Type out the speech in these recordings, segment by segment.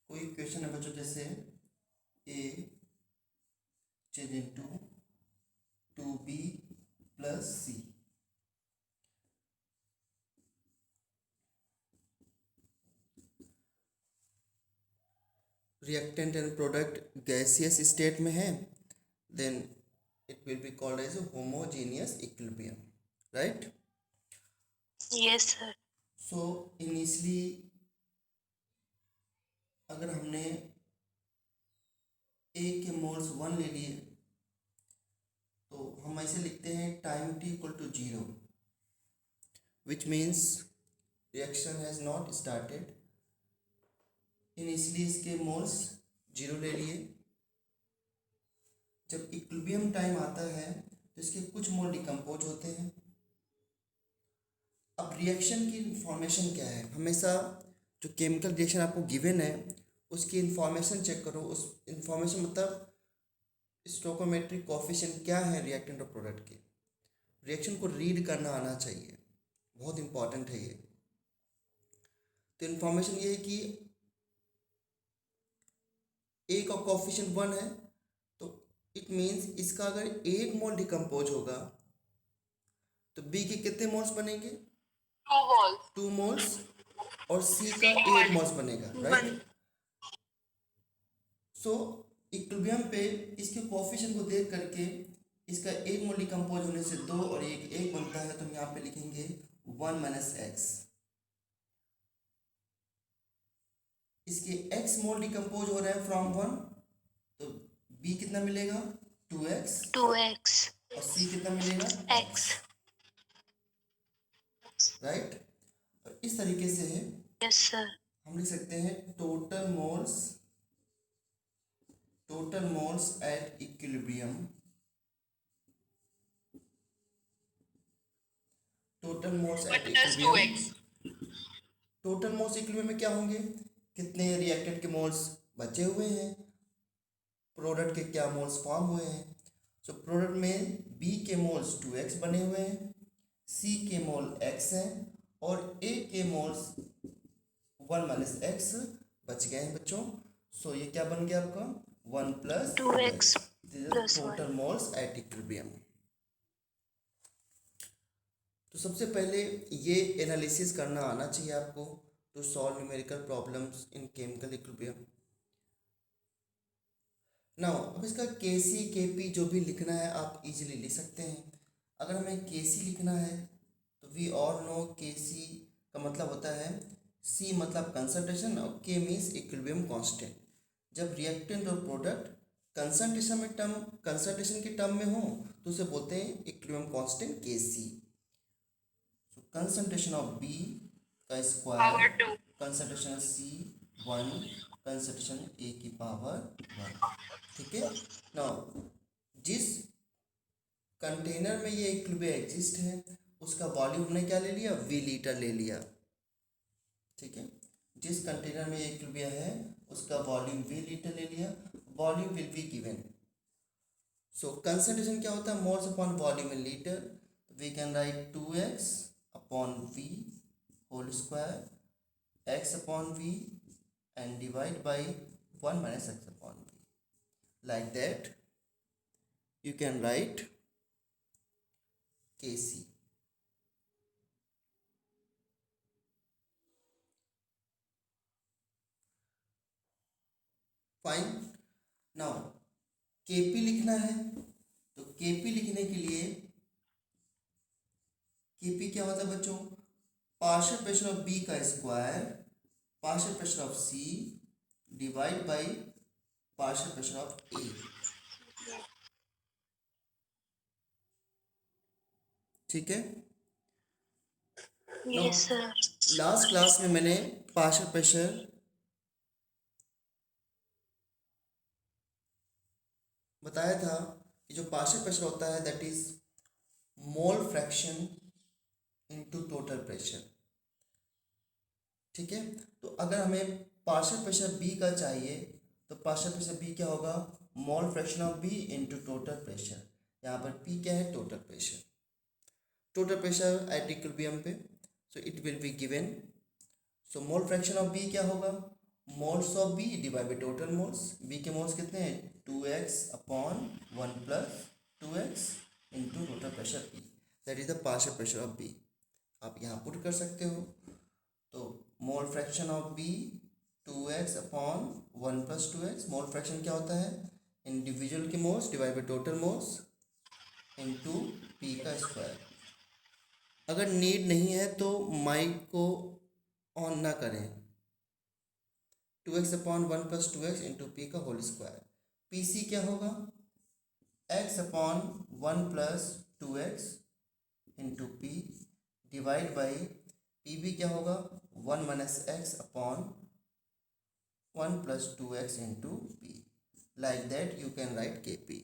कोई क्वेश्चन है बच्चों, जैसे A change into 2b plus C. Reactant and product gaseous state में है, then it will be called as homogeneous equilibrium, right? Yes sir. So initially अगर हमने ए के मोल्स 1 ले लिए तो हम ऐसे लिखते हैं time t equal to 0, which means reaction has not started. Initially इसके मोल्स 0 ले लिए। जब इक्विलिब्रियम टाइम आता है तो इसके कुछ मोल डिकम्पोज होते हैं। अब रिएक्शन की इंफॉर्मेशन क्या है, हमेशा जो केमिकल रिएक्शन आपको गिवन है उसकी इंफॉर्मेशन चेक करो। उस इंफॉर्मेशन मतलब स्टोइकोमेट्रिक कोएफिशिएंट क्या है रिएक्टेंट और प्रोडक्ट के। रिएक्शन को रीड करना आना चाहिए, बहुत इंपॉर्टेंट है ये। तो इंफॉर्मेशन ये है कि ए का कोएफिशिएंट 1 है, तो इट मीन्स इसका अगर 1 मोल डिकम्पोज होगा तो बी के कितने मोल्स बनेंगे? 2 मोल्स। और सी का 8 मोल्स बनेगा, राइट? सो इक्विलिब्रियम पे इसके कोएफिशिएंट को देख करके इसका 1 मोल डिकम्पोज होने से 2 और 1 बनता है, तो हम यहाँ पे लिखेंगे 1 माइनस एक्स। इसके x मोल डिकम्पोज हो रहा है फ्रॉम 1, तो b कितना मिलेगा? 2x। 2x और c कितना मिलेगा? x। राइट? और इस तरीके से है यस सर। हम लिख सकते हैं total moles at equilibrium. Total moles at equilibrium. Total moles equilibrium में क्या होंगे? कितने रिएक्टेंट के मोल्स बचे हुए हैं, प्रोडक्ट के क्या मोल्स फॉर्म हुए हैं। सो प्रोडक्ट में B के मोल्स 2x बने हुए हैं, C के मोल x हैं और A के मोल्स 1 माइनस एक्स बच गए हैं बच्चों। सो ये क्या बन गया आपका? 1 plus 2x 2x। Total moles at equilibrium. तो सबसे पहले ये एनालिसिस करना आना चाहिए आपको to solve numerical problems in chemical equilibrium. Now अब इसका के सी के पी जो भी लिखना है आप इजीली लिख सकते हैं। अगर हमें के सी लिखना है तो वी ऑल नो के सी का मतलब होता है सी मतलब कंसंट्रेशन और के मीन्स इक्विलिब्रियम कांस्टेंट। जब रिएक्टेंट और प्रोडक्ट कंसंट्रेशन के टर्म में हो तो उसे बोलते हैं equilibrium constant K C. Concentration of B का square, concentration of C 1, concentration A की पावर 1। ठीक है। नाउ जिस कंटेनर में ये इक्विलिब्रियम एग्जिस्ट है उसका वॉल्यूम हमने क्या ले लिया? वी लीटर ले लिया। ठीक है। जिस कंटेनर में ये इक्विलिब्रियम है उसका वॉल्यूम वी लीटर ले लिया। Volume will be given. So concentration क्या होता है? Moles upon volume in litre. We can write 2x upon v whole square x upon v and divide by 1 minus x upon v. Like that you can write Kc. Fine. Now Kp लिखना है तो Kp लिखने के लिए Kp क्या होता है बच्चों? पार्शियल प्रेशर ऑफ B का square partial pressure of C divide by partial pressure of A। ठीक है। Yes sir. लास्ट क्लास में मैंने पार्शियल प्रेशर बताया था कि जो पार्शियल प्रेशर होता है that is mole fraction into total pressure. ठीक है। तो अगर हमें पार्शियल प्रेशर बी का चाहिए तो पार्शियल प्रेशर बी क्या होगा? Mole fraction of B into total pressure. यहाँ पर पी क्या है? Total pressure. Total pressure at equilibrium पे, so it will be given. So mole fraction of B क्या होगा? Moles of B divide by total moles. B के moles कितने हैं 2x upon 1 plus 2x into total pressure P, that is the partial pressure of B. आप यहाँ put कर सकते हो। तो मोल fraction of B 2x upon 1 plus 2x। Mole fraction क्या होता है इंडिविजुअल के moles divide by total moles into P का स्क्वायर। अगर नीड नहीं है तो माइक को ऑन ना करें। 2x upon 1 plus 2x into P का होल स्क्वायर। पी सी क्या होगा x upon 1 plus 2x into P divide by P B क्या होगा 1 minus X upon 1 plus 2x into P. Like that you can write K P.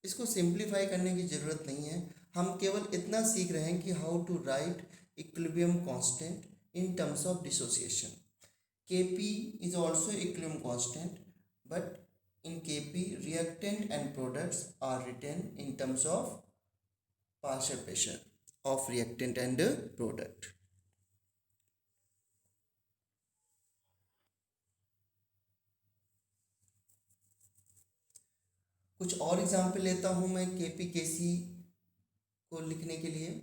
इसको simplify करने की ज़रूरत नहीं है, हम केवल इतना सीख रहे हैं कि how to write equilibrium constant in terms of dissociation. Kp is also equilibrium constant, but in Kp reactant and products are written in terms of partial pressure of reactant and product. कुछ और example लेता हूँ मैं Kp Kc को लिखने के लिए।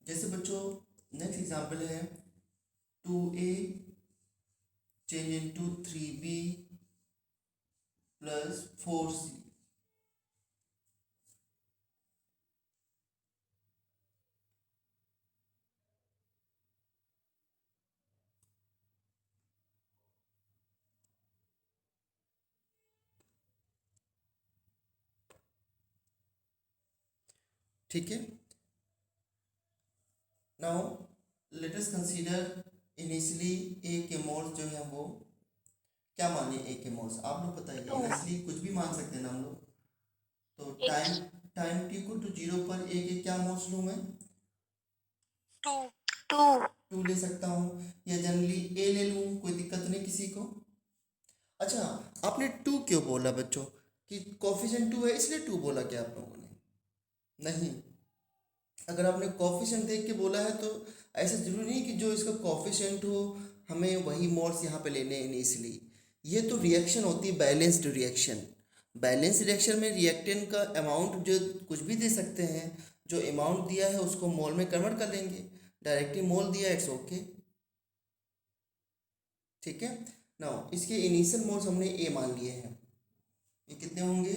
जैसे बच्चों नेक्स्ट एग्जाम्पल है 2a change into 3b plus 4c। ठीक है। Now let us consider initially A के मोल्स जो है वो क्या माने ए के मोल्स आप लोग बताइए। इनिशियली कुछ भी मान सकते हैं ना हम लोग। तो टाइम टाइम टी को टू 0 पर ए के क्या मोल्स लूँ मैं 2 ले सकता हूँ, या जनरली ए ले लूँ, कोई दिक्कत नहीं किसी को। अच्छा आपने 2 क्यों बोला बच्चों कि कोफिशिएंट 2 है इसलिए 2 बोला क्या आप लोगों ने? नहीं, अगर आपने कोफिशिएंट देख के बोला है तो ऐसा जरूरी नहीं कि जो इसका कोफिशिएंट हो हमें वही मोल्स यहाँ पे लेने हैं इनिशियली। ये तो रिएक्शन होती है बैलेंस्ड रिएक्शन। बैलेंस रिएक्शन में रिएक्टेंट का अमाउंट जो कुछ भी दे सकते हैं, जो अमाउंट दिया है उसको मोल में कन्वर्ट कर लेंगे। डायरेक्टली मोल दिया इट्स ओके। ठीक है। नाउ इसके इनिशियल मोल्स हमने ए मान लिए हैं, ये कितने होंगे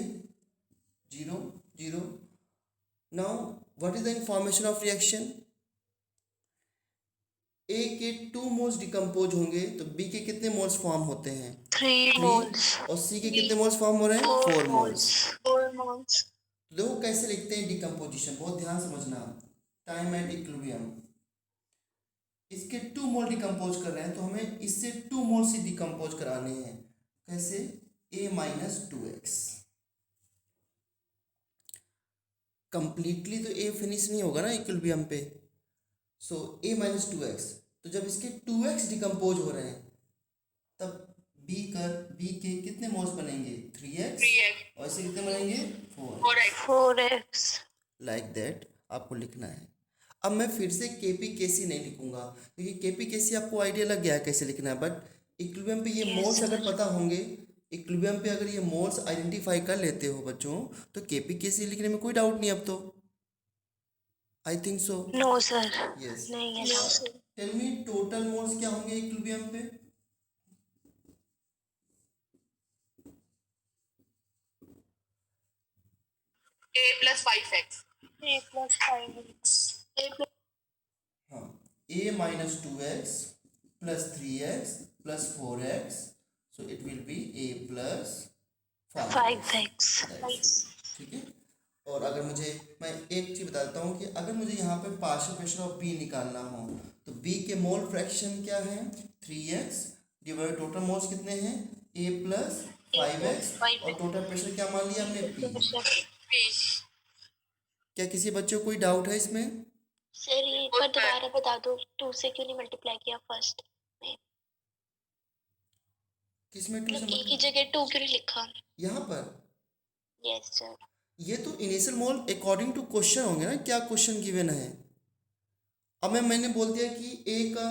0 0। Now what is the information of reaction? A के 2 मोल्स डिकम्पोज होंगे तो बी के कितने मोल्स फॉर्म होते हैं 3 moles. और सी के कितने मोल्स फॉर्म हो रहे हैं 4 मोल्स। 4 moles. देखो कैसे लिखते हैं डिकम्पोजिशन, बहुत ध्यान समझना। टाइम एट इक्विलिब्रियम इसके 2 मोल डिकम्पोज कर रहे हैं तो हमें इससे 2 मोल से डिकम्पोज कराने हैं। कैसे a माइनस 2x। कंप्लीटली तो a फिनिश नहीं होगा ना इक्विलिब्रियम पे। सो a माइनस 2x, तो जब इसके 2x डिकम्पोज हो रहे हैं तब b के कितने मोल्स बनेंगे 3x और इसे कितने बनेंगे 4x. लाइक दैट आपको लिखना है। अब मैं फिर से केपी केसी नहीं लिखूंगा क्योंकि केपी केसी आपको आइडिया लग गया है कैसे लिखना है, बट इक्विलिब्रियम पे ये Yes, मोल्स अगर sir. पता होंगे, इक्विलिब्रियम पे अगर ये मोल्स आइडेंटिफाई कर लेते हो बच्चों तो केपी केसी लिखने में कोई डाउट नहीं अब तो। I think so. No, sir. Yes. नहीं है ना. टेल मी टोटल मोल्स क्या होंगे इक्विलिब्रियम पे? A plus 5x. A plus 5x. A plus. हाँ a minus 2x plus 3x plus 4x, so it will B a plus 5x। 5x. ठीक है। और अगर मुझे मैं एक चीज़ बता देता हूँ कि अगर मुझे यहाँ पे पार्शियल प्रेशर ऑफ बी निकालना हो तो बी के मोल फ्रैक्शन क्या है 3x डिवाइड टोटल मोल्स कितने हैं a प्लस 5x और टोटल प्रेशर क्या मान लिया हमने p। क्या किसी बच्चे को कोई डाउट है इसमें? सर एक बार दोबारा बता दो 2 से क्यों नहीं मल्टीप्लाई किया फर्स्ट में? किसमें 2 से मतलब एक ही जगह 2 क्यों नहीं लिखा? यहाँ पर यस सर। ये तो initial mole according to question होंगे ना, क्या क्वेश्चन गिवन है। अब मैंने बोल दिया कि ए का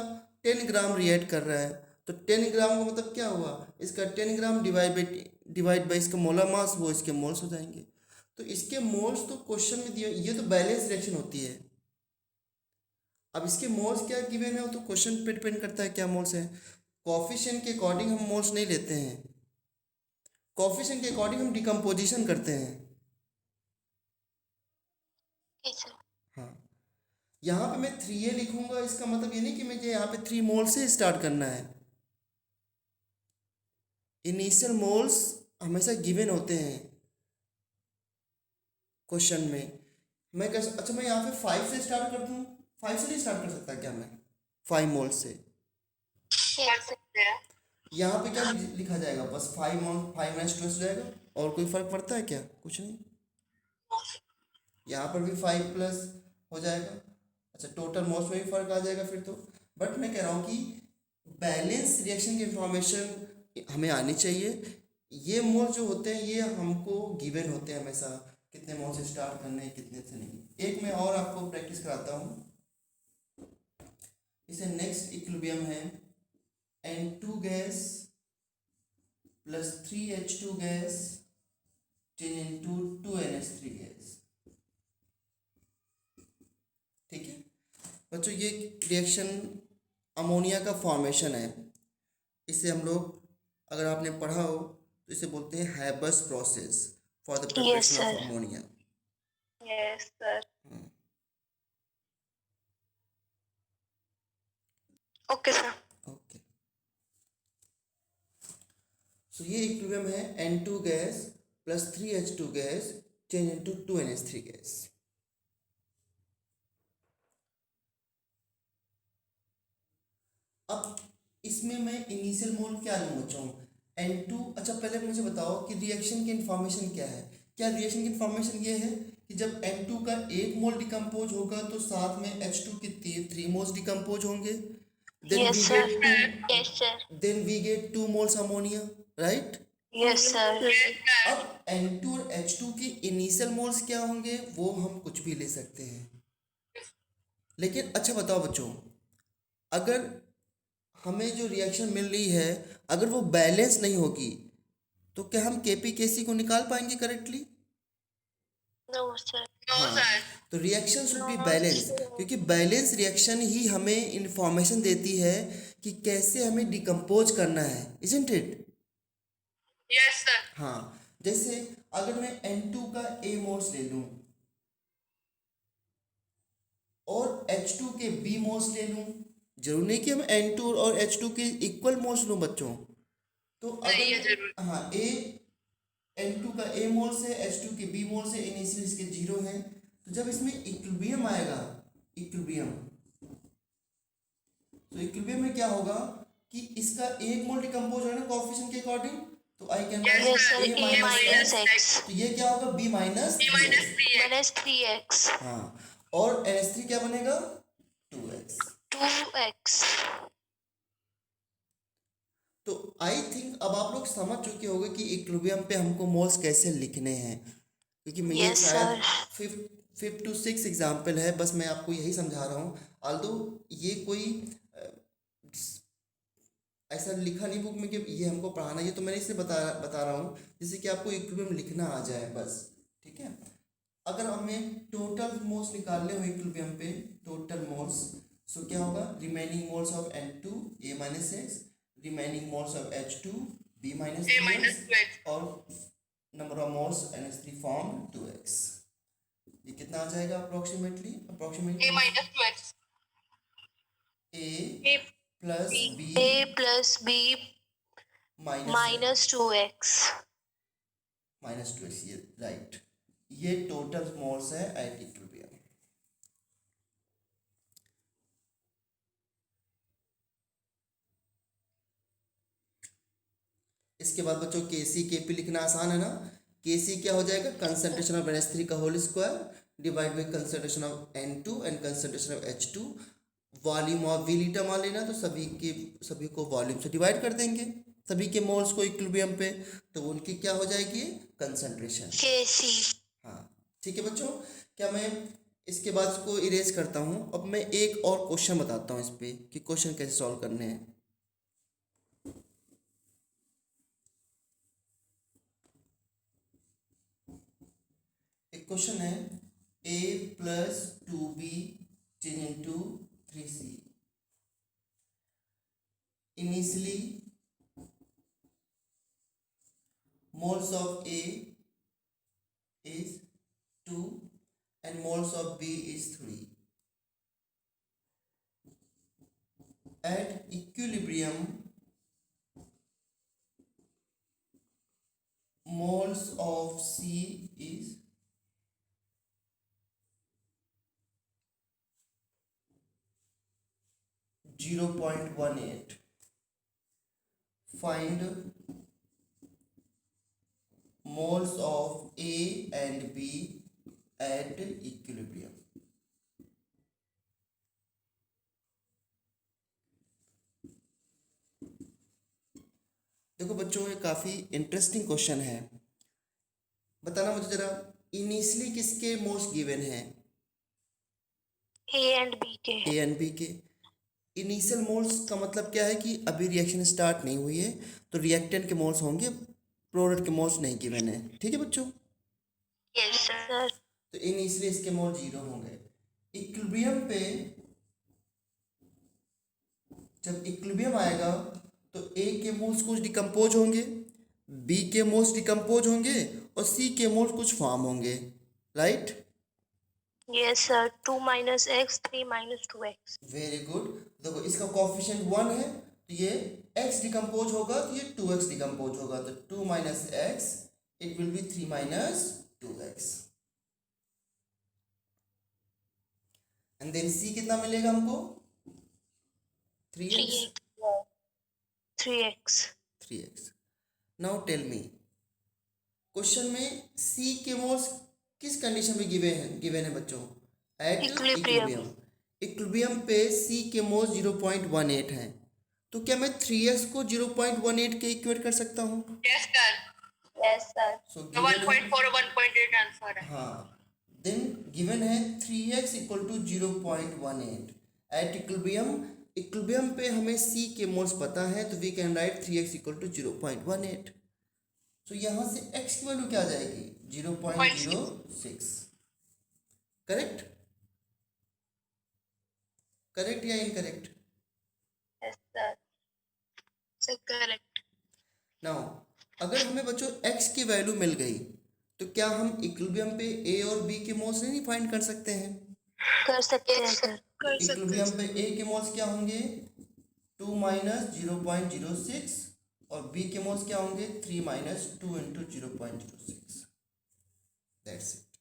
10 ग्राम रिएक्ट कर रहा है, तो 10 ग्राम का मतलब क्या हुआ, इसका 10 ग्राम डिवाइड बाई इसका मोलर मास, वो इसके मोल्स हो जाएंगे। तो इसके मोल्स तो क्वेश्चन में दिए, ये तो बैलेंस रिएक्शन होती है। अब इसके मोल्स क्या गिवन है वो तो क्वेश्चन पे डिपेंड करता है क्या मोल्स है। कॉफिशिएंट के अकॉर्डिंग हम मोल्स नहीं लेते हैं, कॉफिशिएंट के अकॉर्डिंग हम डिकम्पोजिशन करते हैं। Yes sir. हाँ, यहाँ पे मैं 3A लिखूंगा, इसका मतलब ये नहीं कि मुझे यहाँ पे 3 मोल से स्टार्ट करना है। इनिशियल मोल्स हमेशा गिवन होते हैं क्वेश्चन में। मैं कैसे, अच्छा मैं यहाँ पे 5 से स्टार्ट कर दूँ, 5 से नहीं स्टार्ट कर सकता क्या मैं, 5 मोल से। कर सकते हैं। यहाँ पे क्या लिखा जाएगा, बस 5 मोल 5 माइनस 2 हो जाएगा, और कोई फर्क पड़ता है क्या, कुछ नहीं। यहाँ पर भी 5 प्लस हो जाएगा। अच्छा टोटल मोल्स में भी फर्क आ जाएगा फिर तो। बट मैं कह रहा हूँ कि बैलेंस रिएक्शन की इंफॉर्मेशन हमें आनी चाहिए। ये मोल जो होते हैं ये हमको गिवन होते हैं हमेशा, कितने मोल से स्टार्ट करने हैं कितने से नहीं। एक मैं और आपको प्रैक्टिस कराता हूँ, इसे नेक्स्ट इक्विलिब्रियम है N2 gas plus 3H2 gas change into 2NH3 gas. ठीक है बच्चों, ये रिएक्शन अमोनिया का फॉर्मेशन है। इसे हम लोग, अगर आपने पढ़ा हो तो इसे बोलते हैं Haber's process for the preparation of ammonia. Yes sir. Okay sir. Okay, so ये इक्विलिब्रियम है N2 gas plus 3H2 gas change into 2NH3 gas. अब इसमें मैं इनिशियल मोल क्या लूँ बच्चों, N2। अच्छा पहले मुझे बताओ कि रिएक्शन की इन्फॉर्मेशन क्या है। क्या रिएक्शन की इन्फॉर्मेशन ये है कि जब N2 का 1 मोल डिकम्पोज होगा तो साथ में H2 के 3 मोल्स डिकम्पोज होंगे, yes sir. Yes sir. then we get 2 moles ammonia, right? Yes sir. अब N2 और H2 के इनिशियल मोल्स क्या होंगे वो हम कुछ भी ले सकते हैं। लेकिन अच्छा बताओ बच्चों, अगर हमें जो रिएक्शन मिल रही है अगर वो बैलेंस नहीं होगी तो क्या हम केपी केसी को निकाल पाएंगे करेक्टली? No sir. हाँ, तो रिएक्शन शुड बी बैलेंस, क्योंकि बैलेंस रिएक्शन ही हमें इंफॉर्मेशन देती है कि कैसे हमें डिकम्पोज करना है, इजंट इट? Yes sir. हाँ, जैसे अगर मैं N2 का A मोल्स ले लूं और H2 के B मोल्स ले लूं, जरूर नहीं कि हम N2 और H2 के इक्वल मोल्स लूं बच्चों। तो अगर हाँ N2 का A मोल्स है, H2 के B मोल्स है, इनिशियल इसके 0 है, तो जब इसमें इक्विलिब्रियम आएगा, इक्विलिब्रियम, तो इक्विलिब्रियम में क्या होगा कि इसका एक मोल डिकम्पोज होगा ना कोएफिशिएंट के अकॉर्डिंग, तो I can right A minus X, तो ये क्या होगा B माइनस माइनस 3x। हाँ, और NH3 क्या बनेगा 2x। 2x। तो आई थिंक अब आप लोग समझ चुके होंगे कि इक्विलिब्रियम पे हमको मोल्स कैसे लिखने हैं, क्योंकि मैं ये Yes, शायद sir. 5th to 6th example है, बस मैं आपको यही समझा रहा हूँ। आल्दो ये कोई ऐसा लिखा नहीं बुक में कि ये हमको पढ़ाना, ये तो मैंने इसलिए बता रहा हूँ जिससे कि आपको इक्विलिब्रियम लिखना आ जाए बस। ठीक है, अगर हमें टोटल मोल्स निकालने हो इक्विलिब्रियम पे, टोटल मोल्स, सो क्या होगा, remaining moles of N2 A minus x, remaining moles of H2 B minus x, और number of moles NH3 form 2x। ये कितना आ जाएगा approximately A minus 2x. A plus B A plus B minus 2x. Minus 2x, ये right, ये total moles है at equilibrium. इसके बाद बच्चों केसी केपी लिखना आसान है ना। केसी क्या हो जाएगा, कंसंट्रेशन ऑफ NH3 का whole square divide by concentration of N2 and concentration of H2, volume of V litre मान लेना, तो सभी को वॉल्यूम से डिवाइड कर देंगे, सभी के मोल्स को इक्विलिब्रियम पे, तो उनकी क्या हो जाएगी, कंसंट्रेशन। Kc। हाँ ठीक है बच्चों, क्या मैं इसके बाद इसको इरेज करता हूँ। अब मैं एक और क्वेश्चन बताता हूँ इस पे कि क्वेश्चन कैसे सॉल्व करने हैं। एक क्वेश्चन है, a plus 2b change into 3c। Initially moles of A is 2 and moles of B is 3. At equilibrium, moles of C is 0.18. Find moles of A and B at equilibrium. देखो बच्चों, ये काफ़ी interesting question है। बताना मुझे जरा, initially किसके moles given हैं? A and B के। ए एंड बी के। इनिशियल मोल्स का मतलब क्या है कि अभी रिएक्शन स्टार्ट नहीं हुई है, तो रिएक्टेंट के मोल्स होंगे, प्रोडक्ट के मोल्स नहीं गिवन है। ठीक है बच्चों, यस सर। तो इनिशियली इसके मोल 0 होंगे। इक्विलिब्रियम पे जब इक्विलिब्रियम आएगा तो ए के मोल्स कुछ डिकम्पोज होंगे, बी के मोल्स डिकम्पोज होंगे और सी के मोल्स कुछ फॉर्म होंगे, right? Yes sir. 2 minus x 3 minus 2x। Very good. देखो इसका कोफिशिएंट 1 है, तो ये x डिकम्पोज होगा तो ये 2x डिकम्पोज होगा, तो 2 minus X it will be 3 minus 2x। And then c कितना मिलेगा हमको? 3x। 3x। 3x। Now tell me, question में c के मोल्स किस कंडीशन में गिवन है बच्चों? At Equilibrium। इक्विलिब्रियम। इक्विलिब्रियम पे c के मोल्स 0.18 हैं, तो क्या मैं 3x को 0.18 के इक्वेट कर सकता हूँ? Yes sir. Yes sir. So 1.4 और 1.8 आंसर है। हाँ, देन गिवन है 3x equal to 0.18 at equilibrium. Equilibrium पे हमें c के मोल्स पता है, तो we can write 3x equal to 0.18। तो यहाँ से x की वैल्यू क्या आ जाएगी? 0.06। करेक्ट? करेक्ट या incorrect? Yes sir. Sir correct. Now अगर हमें बच्चों x की वैल्यू मिल गई, तो क्या हम इक्विलिब्रियम पे a और b के मोल्स नहीं फाइंड कर सकते हैं? कर सकते हैं सर। तो इक्विलिब्रियम पे a के मोल्स क्या होंगे? 2 माइनस 0.06 और b के मोल्स क्या होंगे? 3 माइनस 2 इंटू 0.06। दैट्स इट,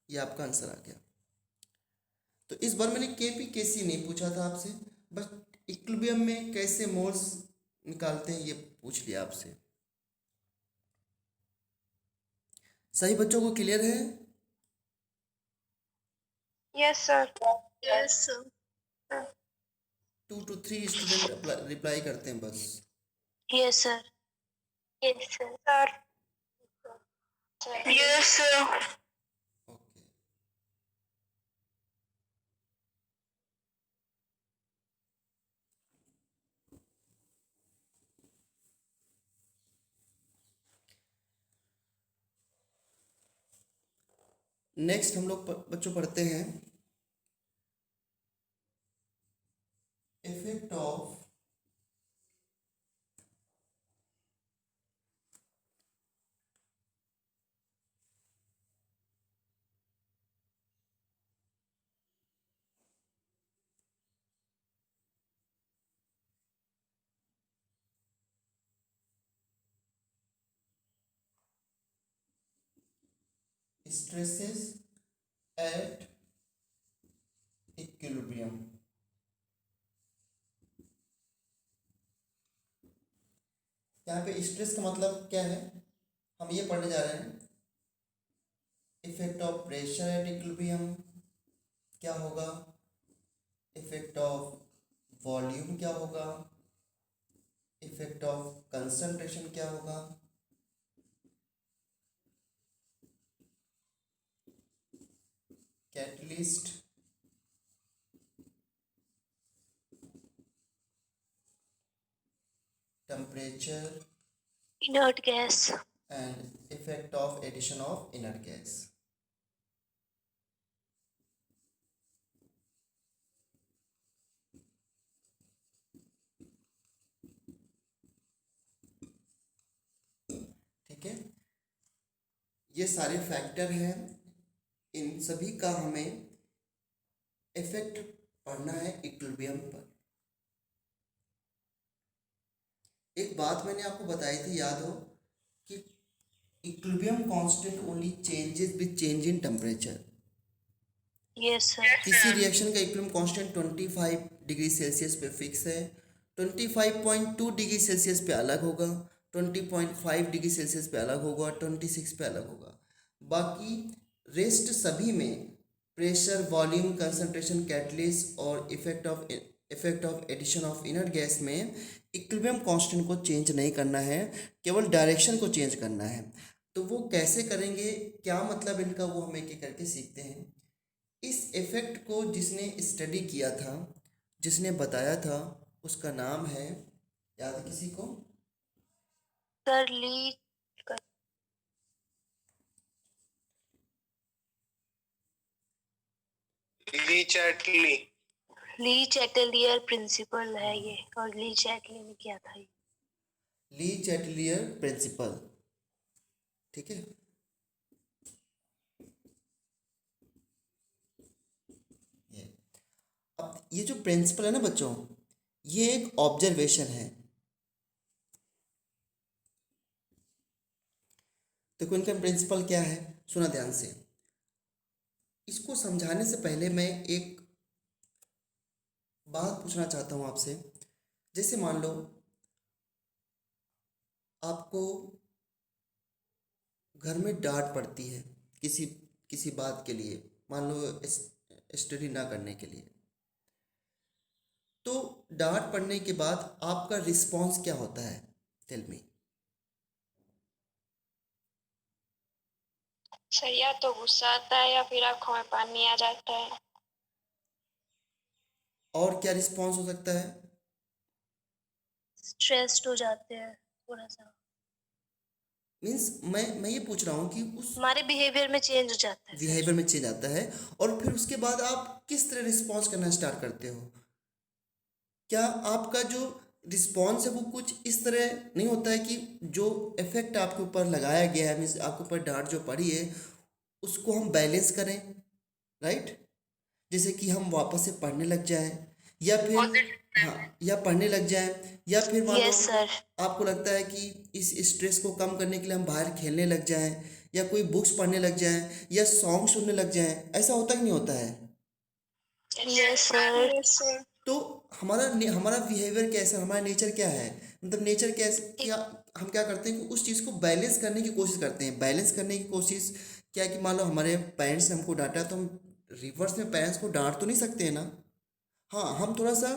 ये आपका आंसर आ गया। तो इस बार मैंने के पी के सी नहीं पूछा था आपसे, बस इक्विलिब्रियम में कैसे मोल्स निकालते हैं ये पूछ लिया आपसे। सही बच्चों को क्लियर है? Yes sir. Yes sir. 2 to 3 student reply करते हैं बस। Yes sir. Yes sir. Yes sir. Okay, next हम लोग बच्चों पढ़ते हैं effect of stresses at equilibrium। यहाँ पे स्ट्रेस का मतलब क्या है, हम ये पढ़ने जा रहे हैं effect of pressure at equilibrium क्या होगा, इफेक्ट ऑफ वॉल्यूम क्या होगा, इफेक्ट ऑफ कंसंट्रेशन क्या होगा? Catalyst temperature Inert gas. and effect of addition of inert gas. ठीक है, ये सारे फैक्टर हैं, इन सभी का हमें इफेक्ट पढ़ना है इक्विलिब्रियम पर। एक बात मैंने आपको बताई थी, याद हो, कि equilibrium constant only changes with change in temperature. Yes, sir. किसी रिएक्शन का इक्विलिब्रियम कांस्टेंट 25 डिग्री सेल्सियस पे फिक्स है, 25.2 डिग्री सेल्सियस पे अलग होगा, 20.5 डिग्री सेल्सियस पे अलग होगा, 26 पे अलग होगा। बाकी रेस्ट सभी में प्रेशर, वॉल्यूम, कंसंट्रेशन, कैटलिस्ट और effect of addition of inert gas में इक्विलिब्रियम कांस्टेंट को चेंज नहीं करना है, केवल डायरेक्शन को चेंज करना है। तो वो कैसे करेंगे, क्या मतलब इनका, वो हम एक एक करके सीखते हैं। इस इफेक्ट को जिसने स्टडी किया था, जिसने बताया था, उसका नाम है, याद है किसी को? Sir, Lee. ली चैटली। ली चैटलियर प्रिंसिपल है ये, और ली चैटली ने किया था ये। ली चैटलियर प्रिंसिपल। ठीक है, अब ये जो प्रिंसिपल है ना बच्चों, ये एक ऑब्जर्वेशन है। देखो इनका प्रिंसिपल क्या है, सुना ध्यान से। इसको समझाने से पहले मैं एक बात पूछना चाहता हूँ आपसे। जैसे मान लो आपको घर में डांट पड़ती है किसी किसी बात के लिए, मान लो स्टडी ना करने के लिए, तो डांट पड़ने के बाद आपका रिस्पॉन्स क्या होता है? Tell me. सर, या तो गुस्सा आता है या फिर आंखों में पानी आ जाता है। और क्या रिस्पॉन्स हो सकता है? स्ट्रेस्ड हो जाते हैं थोड़ा सा। मीन्स मैं ये पूछ रहा हूँ कि उस हमारे बिहेवियर में चेंज हो जाता है। बिहेवियर में चेंज आता है, और फिर उसके बाद आप किस तरह रिस्पॉन्स करना स्टार्ट करते हो? क्या आपका जो रिस्पॉन्स है वो कुछ इस तरह नहीं होता है कि जो इफेक्ट आपके ऊपर लगाया गया है, मीन्स आपके ऊपर डांट जो पड़ी है, उसको हम बैलेंस करें, राइट? जैसे कि हम वापस से पढ़ने लग जाएं, या फिर हाँ, या पढ़ने लग जाएं, या फिर मान लो यस सर। आपको लगता है कि इस स्ट्रेस को कम करने के लिए हम बाहर खेलने लग जाएं, या कोई बुक्स पढ़ने लग जाएं, या सॉन्ग सुनने लग जाएं। ऐसा होता कि नहीं होता है? Yes sir. तो हमारा बिहेवियर कैसा, हमारा नेचर क्या है, मतलब नेचर कैसे, क्या हम क्या करते हैं कि उस चीज़ को बैलेंस करने की कोशिश करते हैं। बैलेंस करने की कोशिश क्या है कि मान लो हमारे पेरेंट्स ने हमको डांटा, तो हम रिवर्स में पेरेंट्स को डांट तो नहीं सकते हैं ना। हाँ, हम थोड़ा सा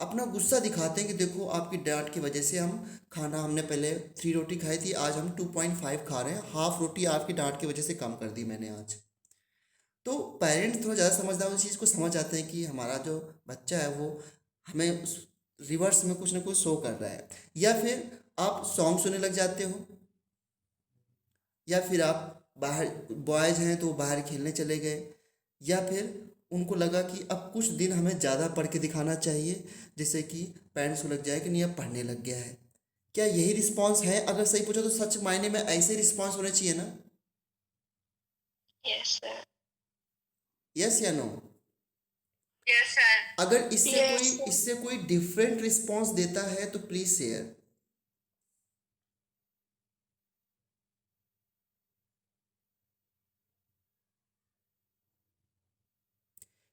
अपना गुस्सा दिखाते हैं कि देखो आपकी डांट की वजह से हम खाना, हमने पहले 3 रोटी खाई थी, आज हम 2.5 खा रहे हैं, हाफ रोटी आपकी डांट की वजह से कम कर दी मैंने आज। तो पेरेंट्स थोड़ा ज़्यादा समझदार उस चीज़ को समझ जाते हैं कि हमारा जो बच्चा है वो हमें उस रिवर्स में कुछ ना कुछ शो कर रहा है। या फिर आप सॉन्ग सुनने लग जाते हो, या फिर आप बाहर, बॉयज़ हैं तो वो बाहर खेलने चले गए, या फिर उनको लगा कि अब कुछ दिन हमें ज़्यादा पढ़ के दिखाना चाहिए, जिससे कि पेरेंट्स को लग जाए कि नहीं अब पढ़ने लग गया है। क्या यही रिस्पॉन्स है? अगर सही पूछो तो सच मायने में ऐसे रिस्पॉन्स होने चाहिए ना? Yes sir. यस या नो? Yes sir. अगर Yes. इससे कोई डिफरेंट रिस्पॉन्स देता है तो प्लीज शेयर।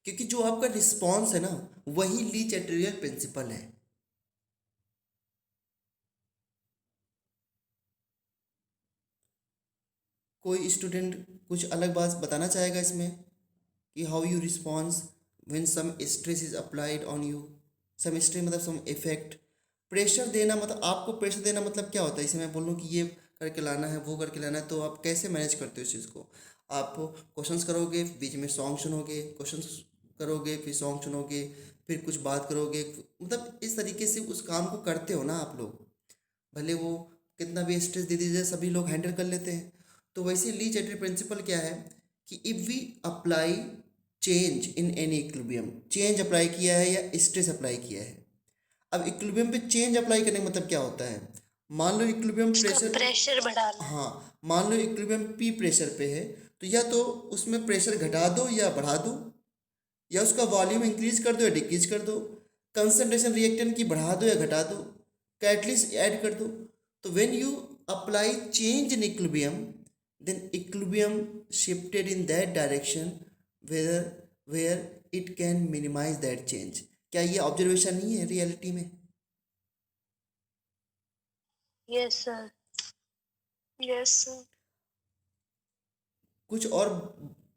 क्योंकि जो आपका रिस्पॉन्स है ना, वही ली चैटरियल प्रिंसिपल है। कोई स्टूडेंट कुछ अलग बात बताना चाहेगा इसमें कि how you response when some stress is applied on you? Some stress मतलब सम इफेक्ट, प्रेशर देना मतलब, आपको प्रेशर देना मतलब क्या होता है? इसे मैं बोलूँ कि ये करके लाना है, वो करके लाना है, तो आप कैसे मैनेज करते हो इस चीज़ को? आप क्वेश्चंस करोगे, बीच में सॉन्ग सुनोगे, क्वेश्चंस करोगे, फिर सॉन्ग सुनोगे, फिर कुछ बात करोगे, मतलब इस तरीके से उस काम को करते हो ना आप लोग। भले वो कितना भी स्ट्रेस दे दीजिए, सभी लोग हैंडल कर लेते हैं। तो वैसे ली चैटरी प्रिंसिपल क्या है कि if we apply change in any equilibrium, change apply किया है या स्ट्रेस अप्लाई किया है। अब इक्विलिब्रियम पे चेंज अप्लाई करने का मतलब क्या होता है? मान लो इक्विलिब्रियम प्रेशर, प्रेशर बढ़ाना। हाँ, मान लो इक्विलिब्रियम पी प्रेशर पे है, तो या तो उसमें प्रेशर घटा दो या बढ़ा दो, या उसका वॉल्यूम इंक्रीज कर दो या डिक्रीज कर दो, कंसंट्रेशन रिएक्टेंट की बढ़ा दो या घटा दो, कैटलिस्ट ऐड कर दो। तो when you apply change in equilibrium, then equilibrium shifted in that direction where where it can minimise that change. क्या ये ऑब्जर्वेशन नहीं है रियलिटी में? Yes sir. Yes sir. कुछ और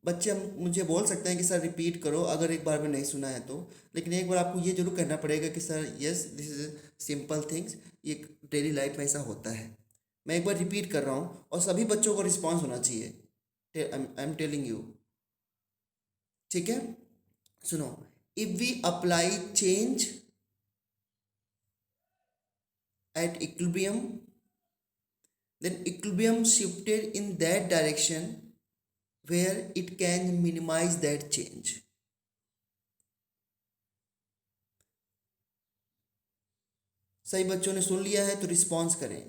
बच्चे हम मुझे बोल सकते हैं कि सर रिपीट करो अगर एक बार में नहीं सुना है तो, लेकिन एक बार आपको ये जरूर कहना पड़ेगा कि sir yes this is simple things, ये डेली लाइफ में ऐसा होता है। मैं एक बार रिपीट कर रहा हूँ और सभी बच्चों को रिस्पॉन्स होना चाहिए। आई एम टेलिंग यू, ठीक है? सुनो, if we apply change at equilibrium, then equilibrium shifted in that direction where it can minimize that change. सही बच्चों ने सुन लिया है तो रिस्पॉन्स करें।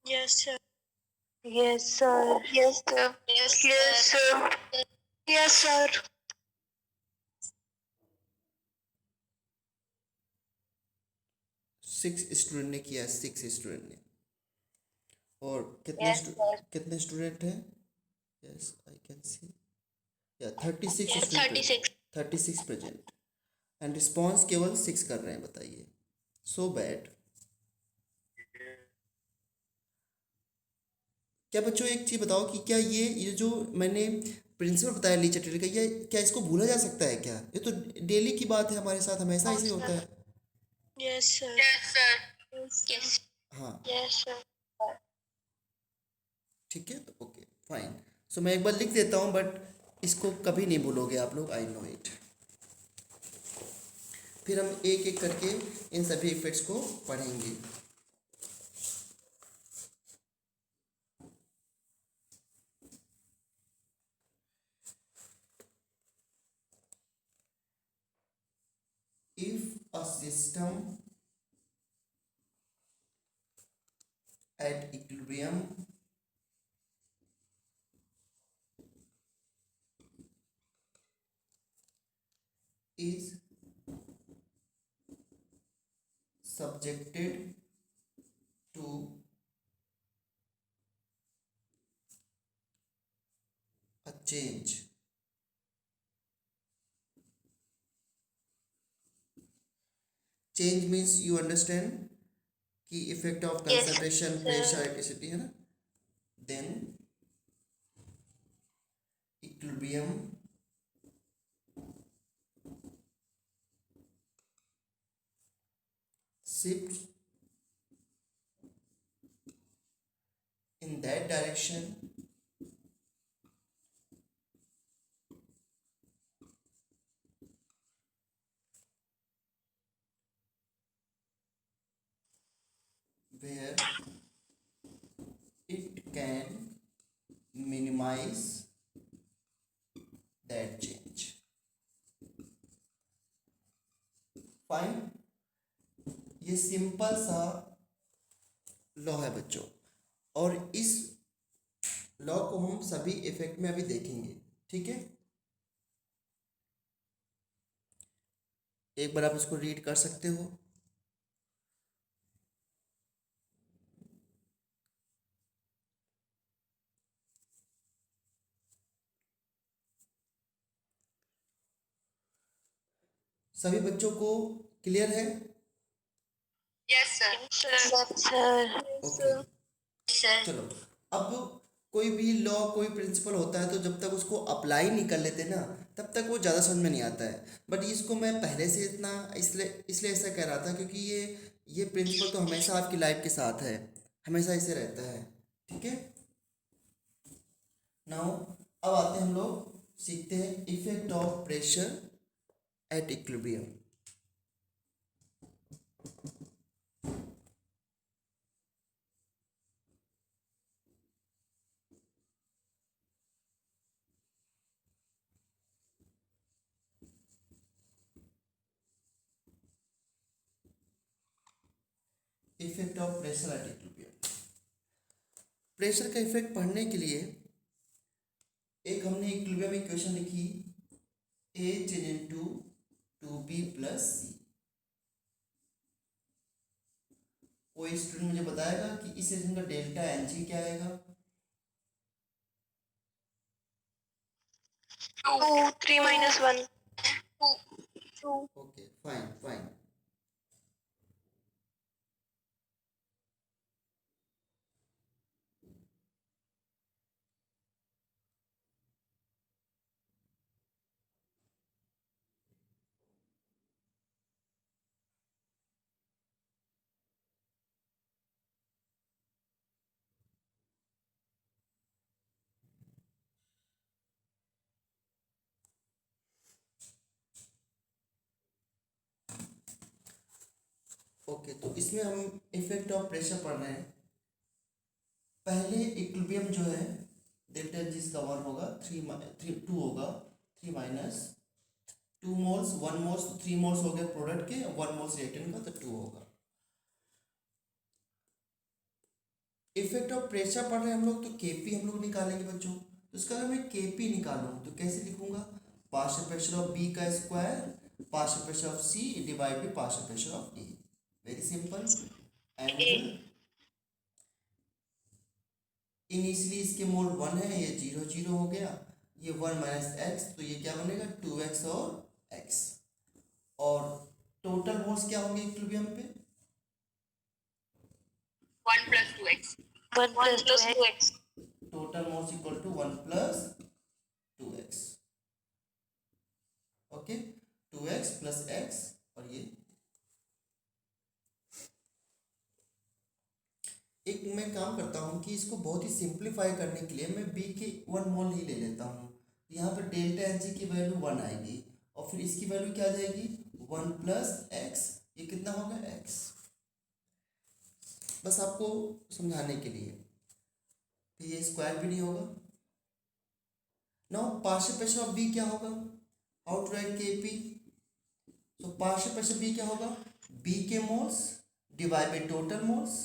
Yes sir. Yes sir. Yes sir. Yes sir. Yes sir. 6 student ने किया, 6 स्टूडेंट ने। और यस सर। कितने स्टूडेंट हैं? यस आई कैन सी, या 36 स्टूडेंट, 36। 36 प्रेजेंट, एंड रिस्पॉन्स केवल 6 कर रहे हैं, बताइए। So bad. क्या बच्चों एक चीज़ बताओ कि क्या ये जो मैंने प्रिंसिपल बताया ली चैटर्जी का, ये क्या इसको भूला जा सकता है क्या? ये तो डेली की बात है, हमारे साथ हमेशा ऐसे ही होता है। Yes sir. Yes sir. Yes. हाँ, यस सर। ठीक है, तो ओके फाइन। सो मैं एक बार लिख देता हूँ, बट इसको कभी नहीं भूलोगे आप लोग, आई नो इट। फिर हम एक एक करके इन सभी इफेक्ट्स को पढ़ेंगे। If a system at equilibrium is subjected to a change, change means you understand कि effect of concentration, pressure, electricity, है ना? Then equilibrium shifts in that direction where it can minimize that change. Fine, ये simple सा law है बच्चों, और इस law को हम सभी इफेक्ट में अभी देखेंगे, ठीक है? एक बार आप इसको रीड कर सकते हो। सभी बच्चों को क्लियर है? Yes sir. Sir. Okay, sir. चलो। अब कोई भी लॉ, कोई प्रिंसिपल होता है, तो जब तक उसको अप्लाई नहीं कर लेते ना, तब तक वो ज़्यादा समझ में नहीं आता है। बट इसको मैं पहले से इतना इसलिए ऐसा कह रहा था क्योंकि ये प्रिंसिपल तो हमेशा आपकी लाइफ के साथ है, हमेशा ऐसे रहता है। ठीक है, नाउ अब आते हैं हम लोग सीखते हैं effect of pressure at equilibrium. Effect of pressure at equilibrium. Pressure का इफेक्ट पढ़ने के लिए एक हमने इक्विलिब्रियम इक्वेशन लिखी, A change into 2b plus C. कोई स्टूडेंट मुझे बताएगा कि इस इक्वेशन का डेल्टा एन जी क्या आएगा? 2 3 minus 1 2 okay, fine fine. Okay, तो इसमें हम इफेक्ट ऑफ प्रेशर पढ़ रहे हैं। पहले इक्विलिब्रियम जो है डेल्टा जी इसका 1 होगा, 2 होगा, 3 माइनस 2 मोल्स 1 मोल्स, तो 3 मोल्स हो गए प्रोडक्ट के, 1 मोल्स रिएक्टेंट का, तो 2 होगा। इफेक्ट ऑफ प्रेशर पढ़ रहे हैं हम लोग, तो केपी हम लोग निकालेंगे बच्चों। तो इसका अगर मैं केपी निकालूं तो कैसे लिखूंगा? पार्शियल प्रेशर ऑफ बी का square partial pressure of C divide by partial pressure of A. Very simple. And initially इसके मोल 1 है, ये 0 0 हो गया, ये 1 माइनस एक्स, तो ये क्या बनेगा 2x और x। और टोटल मोल्स क्या होंगे इक्विलिब्रियम पे? 1 plus 2x 1 plus 2x total moles equal to 1 plus 2x। Okay, 2x प्लस x, और ये एक मैं काम करता हूँ कि इसको बहुत ही सिंप्लीफाई करने के लिए मैं b के 1 मोल ही ले लेता हूँ। यहाँ पर डेल्टा एच की वैल्यू 1 आएगी, और फिर इसकी वैल्यू क्या आ जाएगी 1 प्लस एक्स, ये कितना होगा x। बस आपको समझाने के लिए, तो ये स्क्वायर भी नहीं होगा। Now partial pressure of b क्या होगा? How to right K P? तो पार्शियल प्रेशर b क्या होगा? b के moles divide by total moles.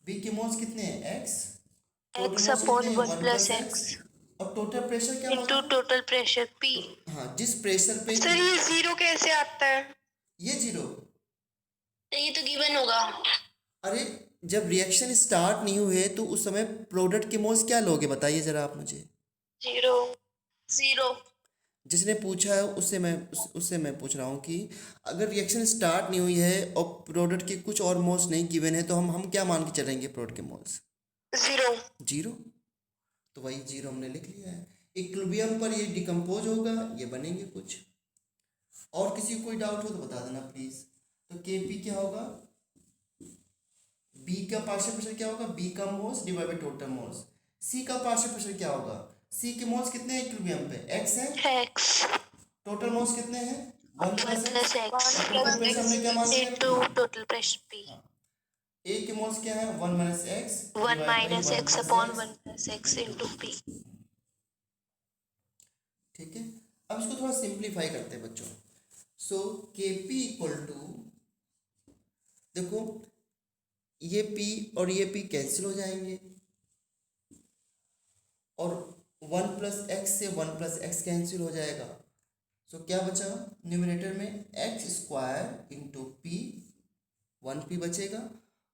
b के मोल्स कितने हैं x, total x moles upon कितने हैं 1 1 plus प्लस x x, और टोटल प्रेशर क्या into होगा? total pressure P। तो हाँ, जिस प्रेशर पे सर ये जीरो कैसे आता है? ये 0, तो ये तो गिवन होगा। अरे जब रिएक्शन स्टार्ट नहीं हुए तो उस समय प्रोडक्ट के मोल्स क्या लोगे बताइए जरा आप मुझे। 0 0 जिसने पूछा है उससे मैं पूछ रहा हूँ कि अगर रिएक्शन स्टार्ट नहीं हुई है और प्रोडक्ट के कुछ और मोल्स नहीं गिवन है, तो हम क्या मान के चलेंगे प्रोडक्ट के मोल्स? 0 0। तो वही 0 हमने लिख लिया है। इक्विलिब्रियम पर ये डिकम्पोज होगा, ये बनेंगे कुछ। और किसी को कोई डाउट हो तो बता देना प्लीज। तो केपी क्या होगा? बी का पार्शियल प्रेशर क्या होगा? बी का moles divide by total moles. C का पार्शियल प्रेशर क्या होगा? सी के मोल्स कितने हैं इक्विलिब्रियम पे? x है। x टोटल मोल्स कितने हैं? 1 1 plus plus x। x total pressure हमने क्या मान लिया? into total pressure P। हाँ, ए के मोल्स क्या है? 1 minus x 1 minus x upon 1 plus x into P। ठीक है, अब इसको थोड़ा सिंप्लीफाई करते हैं बच्चों। सो के पी इक्वल टू, देखो ये p और ये p कैंसिल हो जाएंगे, और 1 प्लस एक्स से 1 प्लस एक्स कैंसिल हो जाएगा। सो क्या बचा न्यूमरेटर में? X square into P, 1p बचेगा,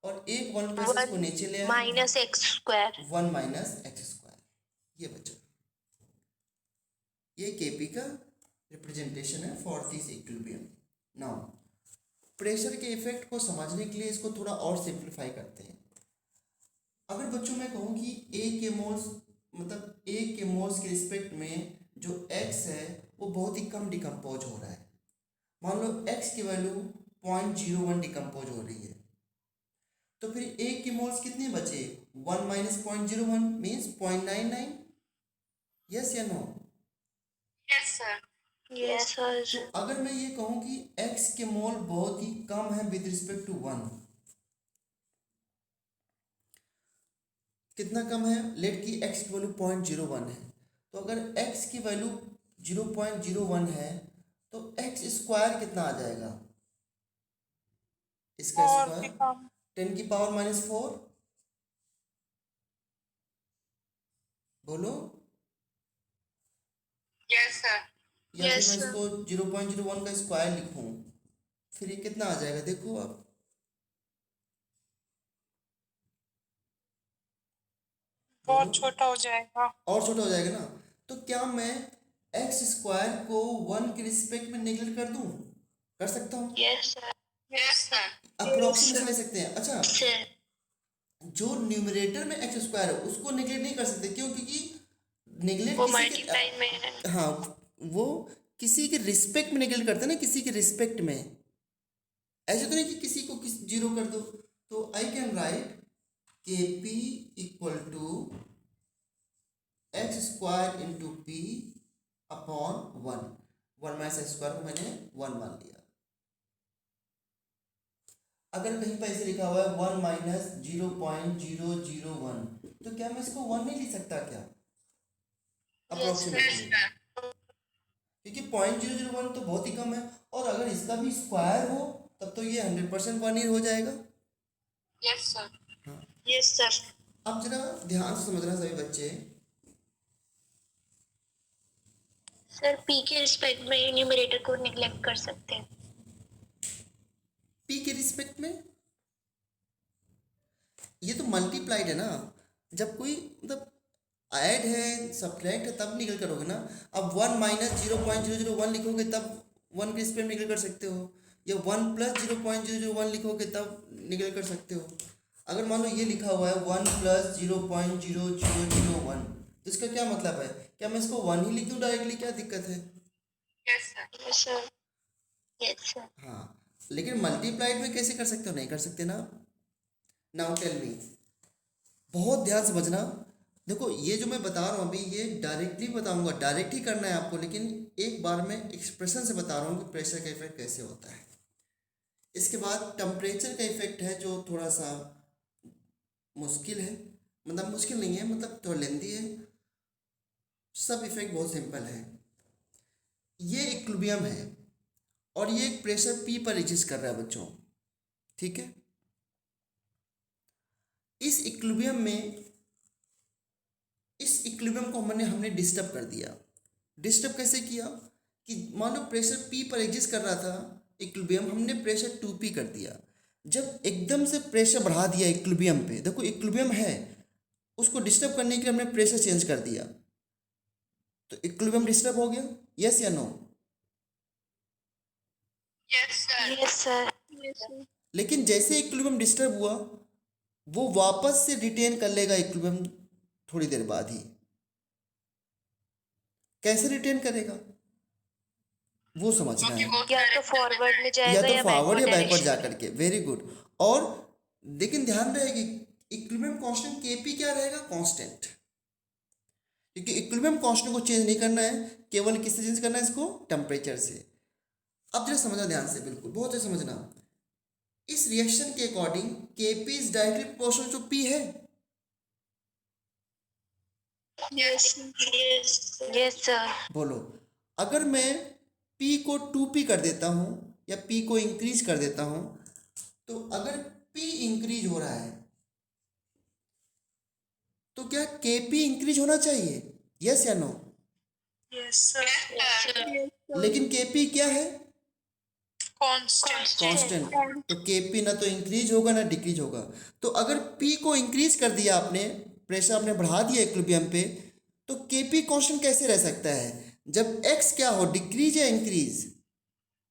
और एक 1 प्लस एक्स को नीचे ले आए, minus X square 1 minus X square, ये बचा। ये केपी का रिप्रेजेंटेशन है for this equilibrium. Now pressure के इफेक्ट को समझने के लिए इसको थोड़ा और सिंप्लीफाई करते हैं। अगर बच्चों मैं कहूँ कि ए के मोल्स, मतलब ए के मोल्स के रिस्पेक्ट में जो एक्स है वो बहुत ही कम डिकम्पोज हो रहा है। मान लो x की वैल्यू 0.01 डिकम्पोज हो रही है, तो फिर A की मोल्स कितने बचे? 1 माइनस 0.01 मीन्स 0.99। यस या नो? Yes sir. यस तो सर। अगर मैं ये कहूँ कि x के मोल बहुत ही कम है विद रिस्पेक्ट टू 1, कितना कम है? लेट की x की वैल्यू 0.01 है, तो अगर x की वैल्यू 0.01 है तो x स्क्वायर कितना आ जाएगा? इसका स्क्वायर 10⁻⁴। बोलो। Yes sir. या फिर मैं इसको 0.01 का स्क्वायर लिखूं, फिर ये कितना आ जाएगा? देखो आप, बहुत छोटा हो जाएगा। और छोटा हो जाएगा ना। तो क्या मैं एक्स स्क्वायर को 1 के रिस्पेक्ट में नेगलेक्ट कर दूं? कर सकता हूं? Yes sir. Yes sir. Approximation ले सकते हैं। अच्छा, जो न्यूमरेटर में एक्स स्क्वायर है उसको नेगलेक्ट नहीं कर सकते, क्यों? क्योंकि नेगलेक्ट वो किसी मल्टीप्लाई में है। के, हाँ, वो किसी के रिस्पेक्ट में नेगलेक्ट करते हैं ना, किसी के रिस्पेक्ट में। ऐसे तो नहीं कि किसी को जीरो कर दो। तो I can write K P equal to X square into P upon 1 minus X square को मैंने 1 मान लिया। अगर कहीं पर ऐसे लिखा हुआ है 1 माइनस 0.001, तो क्या मैं इसको 1 नहीं लिख सकता क्या? अप्रोक्सीमेटली, क्योंकि 0.001 तो बहुत ही कम है, और अगर इसका भी स्क्वायर हो तब तो ये 100% 1 ही हो जाएगा। Yes sir. हाँ, यस सर। अब जरा ध्यान से समझना सभी बच्चे। सर पी के रिस्पेक्ट में न्यूमरेटर को निगलेक्ट कर सकते हैं। पी के रिस्पेक्ट में ये तो मल्टीप्लाइड है ना, जब कोई मतलब ऐड है सब्ट्रैक्ट है तब निकल करोगे ना। अब 1 माइनस 0.001 लिखोगे तब 1 के स्पेस निकल कर सकते हो, या 1 प्लस 0.001 लिखोगे तब निकल कर सकते हो। अगर मान लो ये लिखा हुआ है 1 प्लस 0.0001, तो इसका क्या मतलब है? क्या मैं इसको 1 ही लिख दूँ डायरेक्टली? क्या दिक्कत है? Yes sir. Yes sir. Yes sir. हाँ, लेकिन मल्टीप्लाइड में कैसे कर सकते हो? नहीं कर सकते ना। नाउ टेल मी, बहुत ध्यान से समझना। देखो ये जो मैं बता रहा हूँ अभी, ये डायरेक्टली बताऊंगा, डायरेक्ट ही करना है आपको, लेकिन एक बार में एक्सप्रेशन से बता रहा हूँ कि प्रेशर का इफेक्ट कैसे होता है। इसके बाद टेम्परेचर का इफेक्ट है जो थोड़ा सा मुश्किल है, मतलब मुश्किल नहीं है, मतलब थोड़ा लेंदी है। सब इफेक्ट बहुत सिंपल है। ये इक्विलिब्रियम है और ये एक प्रेशर पी पर एग्जिस्ट कर रहा है बच्चों, ठीक है। इस इक्विलिब्रियम को हमने डिस्टर्ब कर दिया। डिस्टर्ब कैसे किया? कि मान लो प्रेशर पी पर एग्जिस्ट कर रहा था इक्विलिब्रियम, हमने प्रेशर 2p कर दिया। जब एकदम से प्रेशर बढ़ा दिया इक्विलिब्रियम पे, देखो इक्विलिब्रियम है, उसको डिस्टर्ब करने के लिए हमने प्रेशर चेंज कर दिया, तो इक्विलिब्रियम डिस्टर्ब हो गया। यस या no? Yes sir. Yes sir. लेकिन जैसे इक्विलिब्रियम डिस्टर्ब हुआ, वो वापस से रिटेन कर लेगा इक्विलिब्रियम थोड़ी देर बाद ही। कैसे रिटेन करेगा वो समझना है। या तो फॉरवर्ड में जाएगा या तो फॉरवर्ड या बैकवर्ड जा डायरेक्शन में। करके। Very good. और लेकिन ध्यान रहेगी, इक्विलिब्रियम कांस्टेंट केपी क्या रहेगा? कांस्टेंट, क्योंकि इक्विलिब्रियम कांस्टेंट को चेंज नहीं करना है, केवल किससे चेंज करना है इसको? टेम्परेचर से। अब जरा समझना ध्यान से, बिल्कुल बहुत से समझना। इस रिएक्शन के according Kp is directly proportional to P है। Yes yes sir. बोलो, अगर मैं P को 2p कर देता हूँ या P को इंक्रीज कर देता हूँ, तो अगर P इंक्रीज हो रहा है तो क्या Kp इंक्रीज होना चाहिए? यस या नो? Yes sir. लेकिन Kp क्या है? कांस्टेंट। कांस्टेंट। तो Kp ना तो इंक्रीज होगा ना डिक्रीज होगा। तो अगर P को इंक्रीज कर दिया आपने, प्रेशर आपने बढ़ा दिया इक्विलिब्रियम पे, तो Kp कांस्टेंट कैसे रह सकता है जब x क्या हो? डिक्रीज या increase?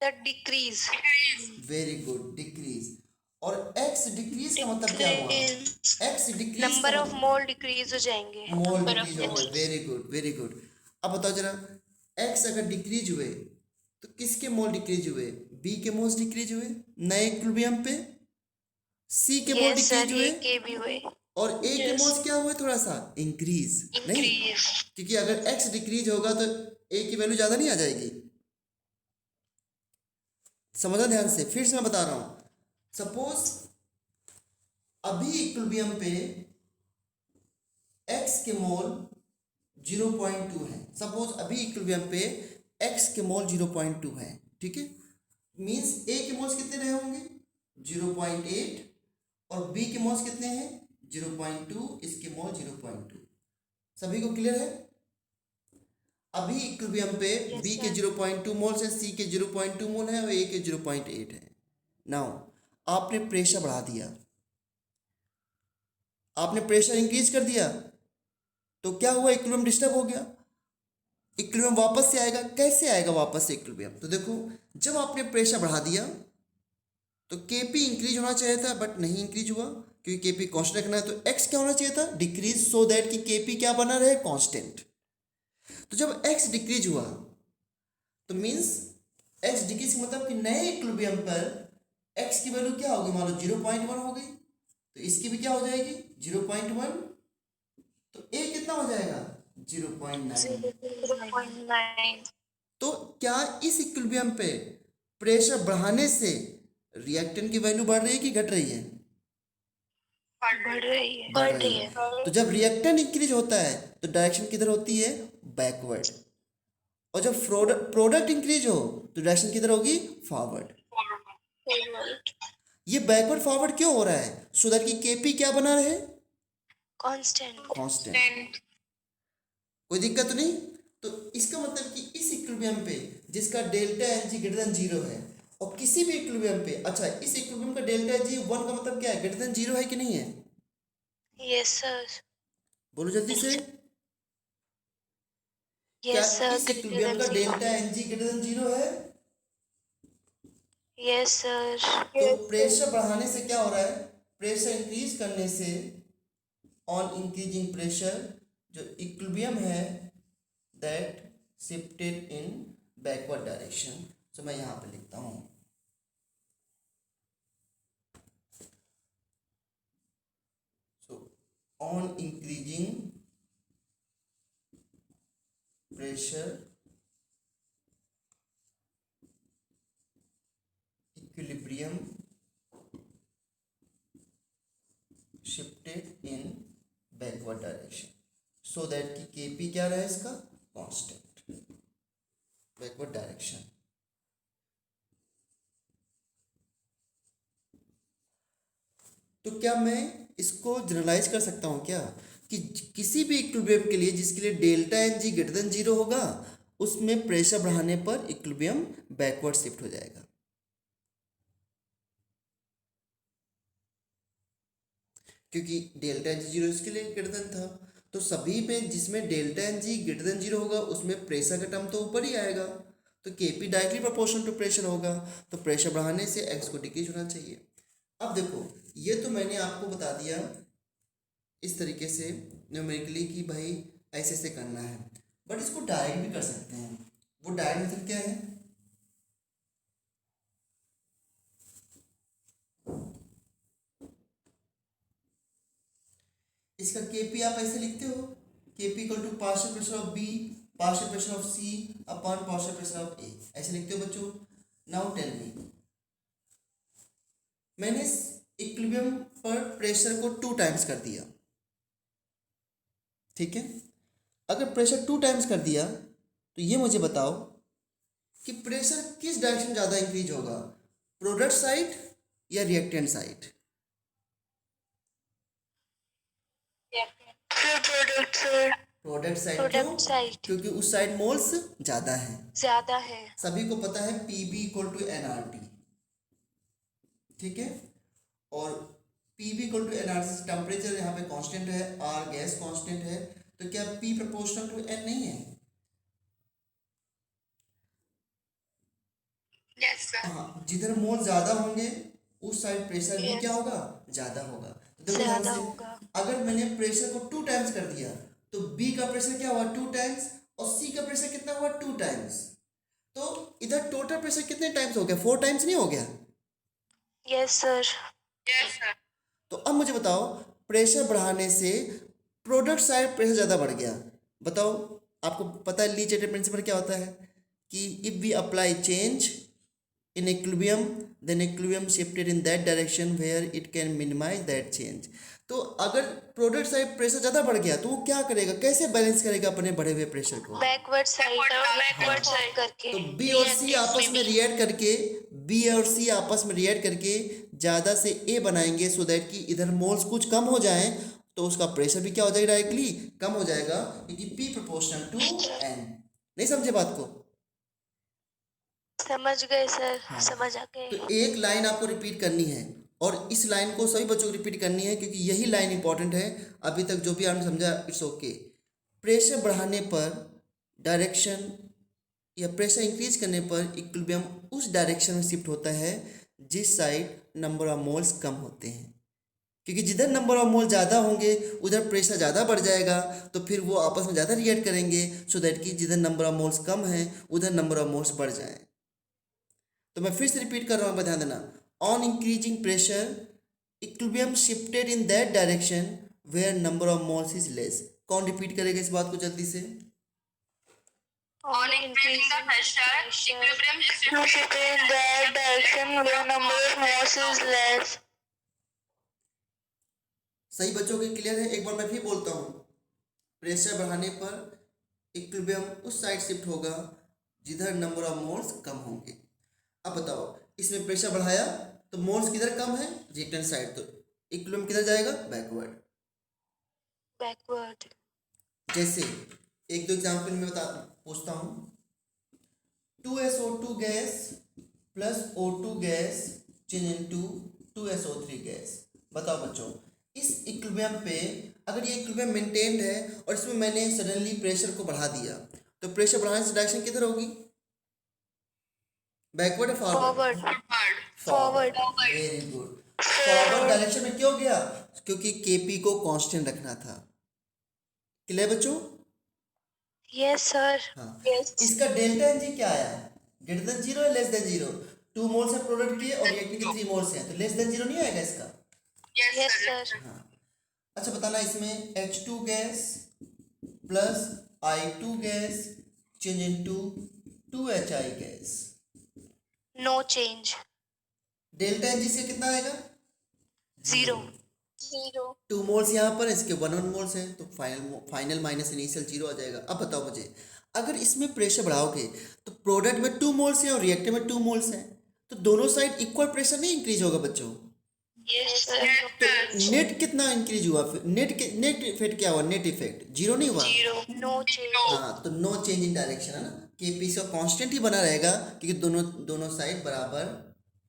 The decrease. Very good, decrease. और x डिक्रीज का मतलब क्या हुआ? x decrease number of mole decrease हो जाएंगे। मोल डिक्रीज हो गया। Very good, very good. अब बताओ जरा, एक्स अगर डिक्रीज हुए तो किसके मोल डिक्रीज हुए? बी के मोल्स डिक्रीज हुए नए इक्विलिब्रियम पे, सी के मोल Yes, sir. डिक्रीज हुए A के भी हुए. और ए के मोल्स क्या हुए? थोड़ा सा इंक्रीज नहीं, क्योंकि अगर एक्स डिक्रीज होगा तो ए की वैल्यू ज्यादा नहीं आ जाएगी। समझना ध्यान से, फिर से मैं बता रहा हूं। सपोज अभी इक्विलिब्रियम पे एक्स के मोल 0.2 है। सपोज अभी इक्विलिब्रियम पे एक्स के मोल 0.2 है, ठीक है। मींस ए के मोल्स कितने रहे होंगे? 0.8 और बी के मोल्स कितने हैं? 0.2, इसके मोल 0.2। सभी को क्लियर है? अभी इक्विलिब्रियम पे बी के 0.2 मोल्स है, सी के 0.2 मोल है और ए के 0.8 है। नाउ आपने प्रेशर बढ़ा दिया, आपने प्रेशर इंक्रीज कर दिया, तो क्या हुआ? इक्विलिब्रियम डिस्टर्ब हो गया। इक्विलिब्रियम वापस से आएगा। कैसे आएगा वापस से इक्विलिब्रियम? तो देखो, जब आपने प्रेशर बढ़ा दिया तो केपी इंक्रीज होना चाहिए था, बट नहीं इंक्रीज हुआ क्योंकि केपी कांस्टेंट रखना है। तो एक्स क्या होना चाहिए था? डिक्रीज, सो दैट कि केपी क्या बना रहे? कांस्टेंट। तो जब एक्स डिक्रीज हुआ तो मींस एक्स डिक्रीज का मतलब कि नए इक्विलिब्रियम पर एक्स की वैल्यू क्या होगी? मान लो 0.1 हो गई, तो इसकी भी क्या हो जाएगी? 0.1। तो ए कितना हो जाएगा? 0.9। 0.9. तो क्या इस इक्विलिब्रियम पे प्रेशर बढ़ाने से रिएक्टेंट की वैल्यू बढ़ रही है कि घट रही है? बढ़ रही है. बढ़ रही है। तो जब रिएक्टेंट इंक्रीज होता है तो डायरेक्शन किधर होती है? बैकवर्ड। और जब प्रोडक्ट इंक्रीज हो तो डायरेक्शन किधर होगी? फॉरवर्ड। ये बैकवर्ड फॉरवर्ड क्यों हो रहा है? सो दैट कि केपी क्या बना रहे? Constant. कांस्टेंट। कोई दिक्कत तो नहीं? तो इसका मतलब कि इस इक्विलिब्रियम पे जिसका delta N G greater than 0 है, और किसी भी इक्विलिब्रियम पे, अच्छा इस इक्विलिब्रियम का डेल्टा जी 1 का मतलब क्या है? ग्रेटर देन 0 है कि नहीं है? Yes, sir. बोलो जल्दी से। क्या Yes, sir. इस इक्विलिब्रियम का delta N G greater than 0 है? Yes, sir. तो प्रेशर बढ़ाने से क्या हो रहा है? प्रेशर इंक्रीज करने से, ऑन इंक्रीजिंग प्रेशर, जो इक्विलिब्रियम है that shifted in backward direction. तो मैं यहाँ पे लिखता हूँ, so on increasing pressure, equilibrium shifted in backward direction, so that कि kp क्या रहे इसका? Constant, backward direction. तो क्या मैं इसको जनरलाइज कर सकता हूँ क्या कि किसी भी इक्विलिब्रियम के लिए जिसके लिए delta N G greater than 0 होगा, उसमें प्रेशर बढ़ाने पर इक्विलिब्रियम बैकवर्ड शिफ्ट हो जाएगा। क्योंकि डेल्टा एन जी 0 इसके लिए ग्रेटर देन था, तो सभी पे जिसमें delta N G greater than 0 होगा उसमें प्रेशर का टर्म तो ऊपर ही आएगा। तो KP directly proportional to pressure होगा, तो प्रेशर बढ़ाने से एक्स को डिक्रीज होना चाहिए। अब देखो, ये तो मैंने आपको बता दिया इस तरीके से न्यूमेरिकली कि भाई ऐसे ऐसे करना है, बट इसको डायरेक्ट भी कर सकते हैं। वो डायरेक्ट मेथड क्या है? इसका केपी आप ऐसे लिखते हो, Kp equal to partial pressure of B, partial pressure of C upon partial pressure of A, ऐसे लिखते हो बच्चों। नाउ टेल मी, मैंने इक्विलिब्रियम पर प्रेशर को 2 टाइम्स कर दिया, ठीक है। अगर प्रेशर 2 टाइम्स कर दिया तो ये मुझे बताओ कि प्रेशर किस डायरेक्शन ज़्यादा इंक्रीज होगा, प्रोडक्ट साइड या रिएक्टेंट साइड? Product side. क्यों? साइड क्योंकि उस साइड मोल्स ज़्यादा हैं। ज्यादा है. सभी को पता है पीबी इक्वल टू एनआरटी, ठीक है। और PB equal to NRT, temperature यहाँ पे कांस्टेंट है, आर गैस कांस्टेंट है, तो क्या पी प्रोपोर्शनल टू एन नहीं है? Yes, sir. हाँ, जिधर मोल ज्यादा होंगे उस साइड प्रेशर भी क्या होगा? ज्यादा होगा। तो देखो ध्यान ज्यादा से, होगा. अगर मैंने प्रेशर को 2 टाइम्स कर दिया तो बी का प्रेशर क्या हुआ? 2 टाइम्स, और सी का प्रेशर कितना हुआ 2 टाइम्स। तो इधर टोटल प्रेशर कितने टाइम्स हो गया, 4 टाइम्स नहीं हो गया। Yes sir. तो अब मुझे बताओ प्रेशर बढ़ाने से प्रोडक्ट साइड प्रेशर ज़्यादा बढ़ गया। बताओ, आपको पता है ली चैटल प्रिंसिपल क्या होता है कि if we apply change in equilibrium then equilibrium shifted in that direction where it can minimize that change। तो अगर प्रोडक्ट साइड प्रेशर ज़्यादा बढ़ गया तो वो क्या करेगा, कैसे बैलेंस करेगा अपने बढ़े हुए प्रेशर को। बैकवर्ड साइड करके। तो बी और सी आपस में रिएक्ट करके, बी और सी आपस में रिएक्ट करके ज़्यादा से ए बनाएंगे सो दैट कि इधर मोल्स कुछ कम हो जाएं, तो उसका प्रेशर भी क्या हो जाएगा, डायरेक्टली कम हो जाएगा, क्योंकि पी प्रोपोर्शनल टू एन। नहीं समझे बात को? समझ गए सर। हाँ। समझ आ गए। तो एक लाइन आपको रिपीट करनी है और इस लाइन को सभी बच्चों को रिपीट करनी है, क्योंकि यही लाइन इंपॉर्टेंट है। अभी तक जो भी आपने समझा इट्स ओके। प्रेशर बढ़ाने पर डायरेक्शन या प्रेशर इंक्रीज करने पर इक्विलिब्रियम उस डायरेक्शन में शिफ्ट होता है जिस साइड नंबर ऑफ मोल्स कम होते हैं, क्योंकि जिधर नंबर ऑफ मोल ज़्यादा होंगे उधर प्रेशर ज़्यादा बढ़ जाएगा, तो फिर वो आपस में ज़्यादा रिएक्ट करेंगे सो दैट कि जिधर नंबर ऑफ मोल्स कम हैं उधर नंबर ऑफ मोल्स बढ़ जाएं। तो मैं फिर से रिपीट कर रहा हूँ, ध्यान देना। On increasing pressure equilibrium shifted in that direction where number of moles is less. कौन रिपीट करेगा इस बात को जल्दी से? On increasing the pressure, equilibrium shifted in that direction where number of moles is less। सही बच्चों के क्लियर है? एक बार मैं फिर बोलता हूँ। प्रेशर बढ़ाने पर इक्विलिब्रियम उस साइड शिफ्ट होगा जिधर नंबर ऑफ मोल्स कम होंगे। अब बताओ, इसमें प्रेशर बढ़ाया तो मोल्स किधर कम है, रिएक्टेंट साइड, तो इक्विलिब्रियम किधर जाएगा, बैकवर्ड। जैसे एक दो एग्जाम्पल में पूछता हूँ। 2SO2 gas plus O2 gas change into 2SO3 gas. बताओ बच्चों, इस इक्विलिब्रियम पे अगर ये इक्विलिब्रियम मेंटेन्ड है और इसमें मैंने सडनली प्रेशर को बढ़ा दिया, तो प्रेशर बढ़ाने से डायरेक्शन किधर होगी, बैकवर्ड या forward? Forward. Very good. Forward direction में क्यों गया, क्योंकि केपी को कांस्टेंट रखना था। क्लियर बच्चों? Yes sir. हाँ। इसका डेल्टा एन जी क्या आया, ग्रेटर देन 0 या लेस देन 0? 2 मोल्स है प्रोडक्ट के और रिएक्टेंट के 3 मोल्स हैं, तो लेस देन 0 नहीं आएगा इसका। Yes sir. हाँ। अच्छा बताना, इसमें H2 gas plus I2 gas change into 2HI gas, no change. Delta N G से कितना आएगा, 0। 2 मोल्स यहाँ पर, इसके 1 मोल्स हैं, तो फाइनल माइनस इनिशियल 0 आ जाएगा। अब बताओ मुझे, अगर इसमें प्रेशर बढ़ाओगे तो प्रोडक्ट में 2 मोल्स हैं और रिएक्टर में 2 मोल्स हैं, तो दोनों साइड इक्वल प्रेशर नहीं इंक्रीज होगा बच्चों? Yes sir. तो नेट कितना इंक्रीज हुआ, फिर नेट इफेक्ट क्या हुआ, नेट इफेक्ट 0 नहीं हुआ। 0। No change. हाँ, तो नो चेंज इन डायरेक्शन है ना, केपी का कांस्टेंट ही बना रहेगा, क्योंकि दोनों साइड बराबर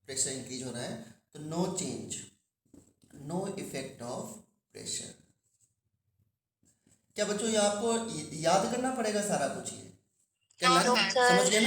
प्रेशर इंक्रीज हो रहा है, तो no change, no effect of pressure. क्या बच्चों, ये आपको याद करना पड़ेगा सारा कुछ, ये क्या No, sir. समझ गए ना?